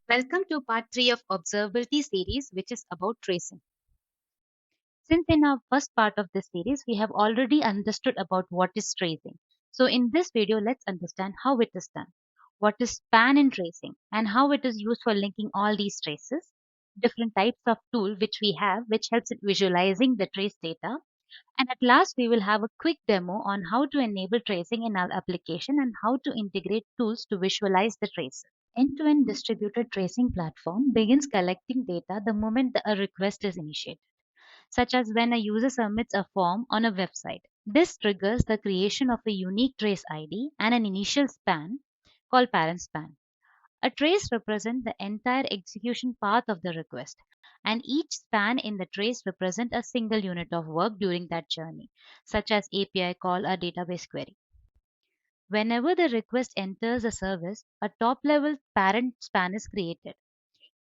Welcome to part 3 of observability series, which is about tracing. Since in our first part of this series we have already understood about what is tracing. So in this video let's understand how it is done. What is span in tracing and how it is used for linking all these traces, different types of tool which we have which helps in visualizing the trace data, and at last we will have a quick demo on how to enable tracing in our application and how to integrate tools to visualize the traces. End-to-end distributed tracing platform begins collecting data the moment a request is initiated, such as when a user submits a form on a website. This triggers the creation of a unique trace ID and an initial span called parent span. A trace represents the entire execution path of the request, and each span in the trace represents a single unit of work during that journey, such as API call or database query. Whenever the request enters a service, a top-level parent span is created.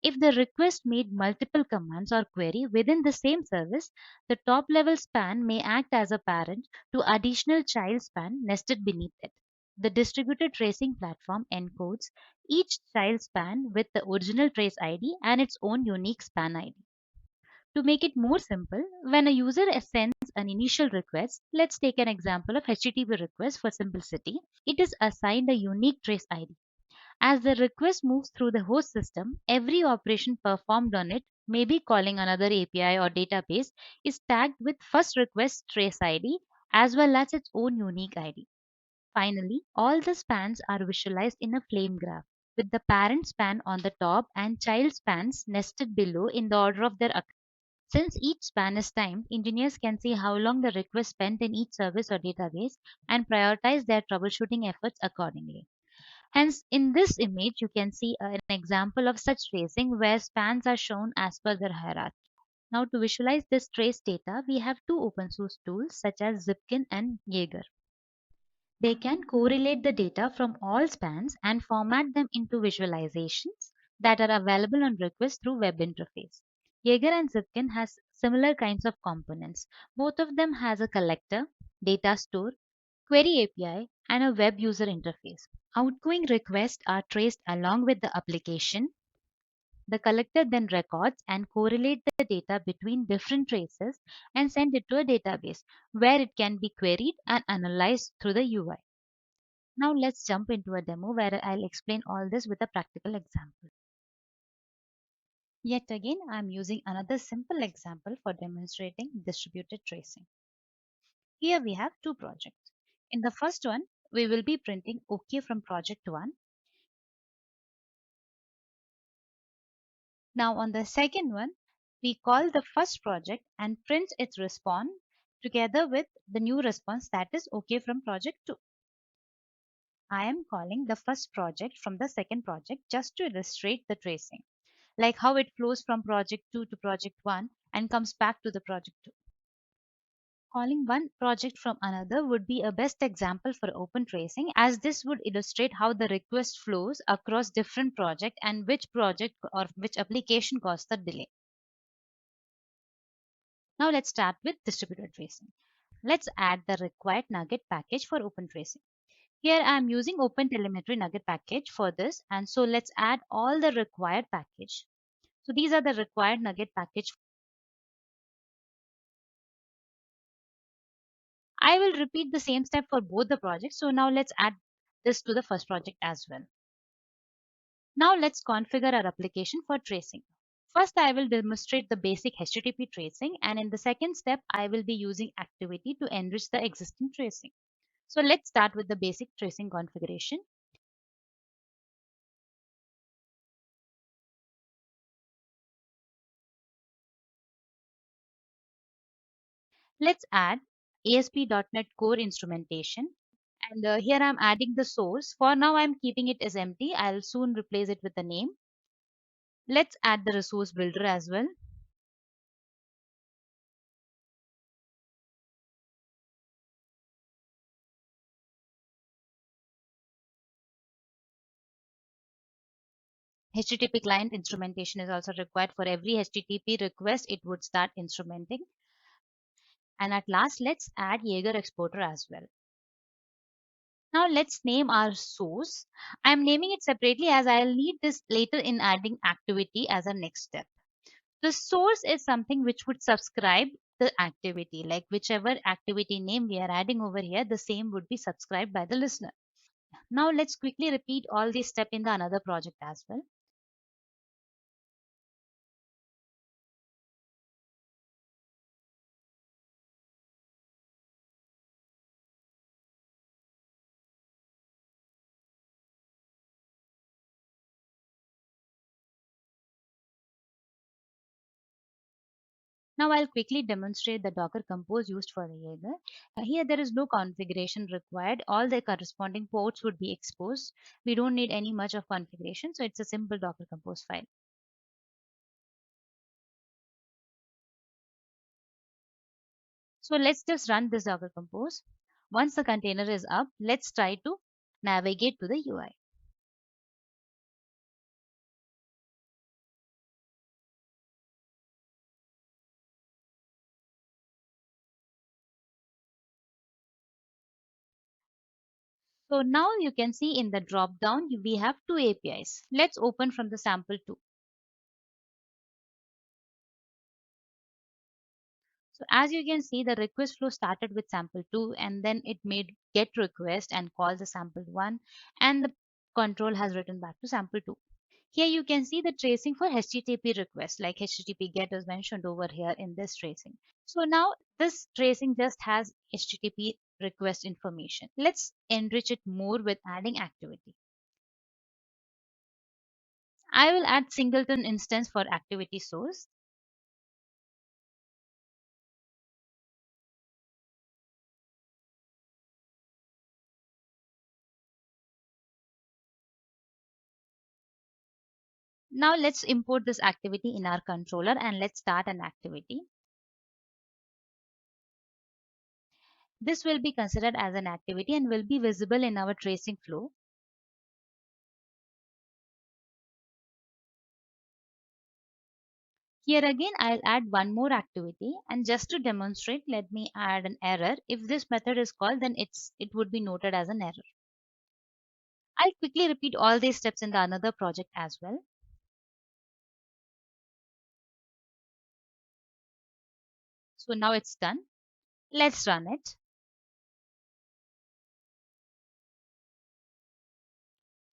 If the request made multiple commands or query within the same service, the top-level span may act as a parent to additional child span nested beneath it. The distributed tracing platform encodes each child span with the original trace ID and its own unique span ID. To make it more simple, when a user sends an initial request, let's take an example of HTTP request for simplicity, it is assigned a unique trace ID. As the request moves through the host system, every operation performed on it, maybe calling another API or database, is tagged with first request trace ID as well as its own unique ID. Finally, all the spans are visualized in a flame graph, with the parent span on the top and child spans nested below in the order of their occurrence. Since each span is timed, engineers can see how long the request spent in each service or database and prioritize their troubleshooting efforts accordingly. Hence, in this image, you can see an example of such tracing where spans are shown as per their hierarchy. Now, to visualize this trace data, we have two open source tools such as Zipkin and Jaeger. They can correlate the data from all spans and format them into visualizations that are available on request through web interface. Jaeger and Zipkin has similar kinds of components. Both of them has a collector, data store, query API, and a web user interface. Outgoing requests are traced along with the application. The collector then records and correlates the data between different traces and send it to a database where it can be queried and analyzed through the UI. Now let's jump into a demo where I'll explain all this with a practical example. Yet again, I'm using another simple example for demonstrating distributed tracing. Here we have two projects. In the first one, we will be printing OK from project 1. Now on the second one, we call the first project and print its response together with the new response that is OK from project 2. I am calling the first project from the second project just to illustrate the tracing, like how it flows from project 2 to project 1 and comes back to the project 2. Calling one project from another would be a best example for open tracing, as this would illustrate how the request flows across different projects and which project or which application caused the delay. Now let's start with distributed tracing. Let's add the required Nugget package for open tracing. Here I am using OpenTelemetry Nugget package for this, and so let's add all the required package. So these are the required Nugget package. I will repeat the same step for both the projects. So now let's add this to the first project as well. Now let's configure our application for tracing. First, I will demonstrate the basic HTTP tracing, and in the second step, I will be using activity to enrich the existing tracing. So let's start with the basic tracing configuration. Let's add ASP.NET Core instrumentation. And here I'm adding the source. For now, I'm keeping it as empty. I'll soon replace it with a name. Let's add the resource builder as well. HTTP client instrumentation is also required for every HTTP request. It would start instrumenting. And at last, let's add Jaeger exporter as well. Now let's name our source. I'm naming it separately as I'll need this later in adding activity as a next step. The source is something which would subscribe the activity, like whichever activity name we are adding over here, the same would be subscribed by the listener. Now let's quickly repeat all these steps in the another project as well. Now I'll quickly demonstrate the Docker Compose used for the Jaeger. Here there is no configuration required. All the corresponding ports would be exposed. We don't need any much of configuration. So it's a simple Docker Compose file. So let's just run this Docker Compose. Once the container is up, let's try to navigate to the UI. So now you can see in the drop down, we have two APIs. Let's open from the sample 2. So as you can see, the request flow started with sample 2 and then it made get request and calls the sample 1 and the control has written back to sample 2. Here you can see the tracing for HTTP request like HTTP get is mentioned over here in this tracing. So now this tracing just has HTTP request information. Let's enrich it more with adding activity. I will add singleton instance for activity source. Now let's import this activity in our controller and let's start an activity. This will be considered as an activity and will be visible in our tracing flow. Here again, I'll add one more activity and just to demonstrate, let me add an error. If this method is called, then it would be noted as an error. I'll quickly repeat all these steps in the another project as well. So now it's done. Let's run it.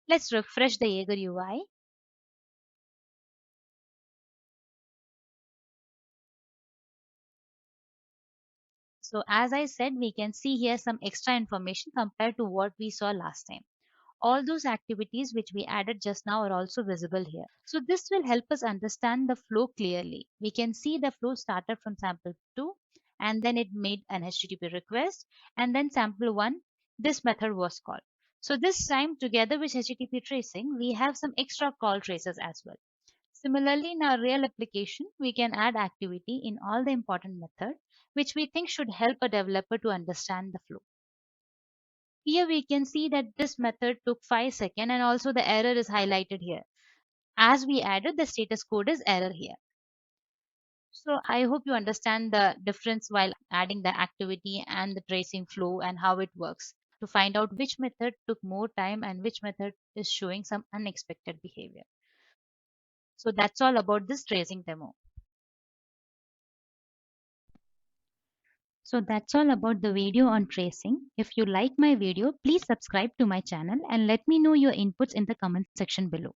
Let's refresh the Jaeger UI. So as I said, we can see here some extra information compared to what we saw last time. All those activities which we added just now are also visible here. So this will help us understand the flow clearly. We can see the flow started from sample 2 and then it made an HTTP request and then sample 1, this method was called. So this time together with HTTP tracing, we have some extra call traces as well. Similarly, in our real application, we can add activity in all the important methods, which we think should help a developer to understand the flow. Here we can see that this method took 5 seconds and also the error is highlighted here. As we added, the status code is error here. So I hope you understand the difference while adding the activity and the tracing flow and how it works to find out which method took more time and which method is showing some unexpected behavior. So that's all about this tracing demo. So that's all about the video on tracing. If you like my video, please subscribe to my channel and let me know your inputs in the comment section below.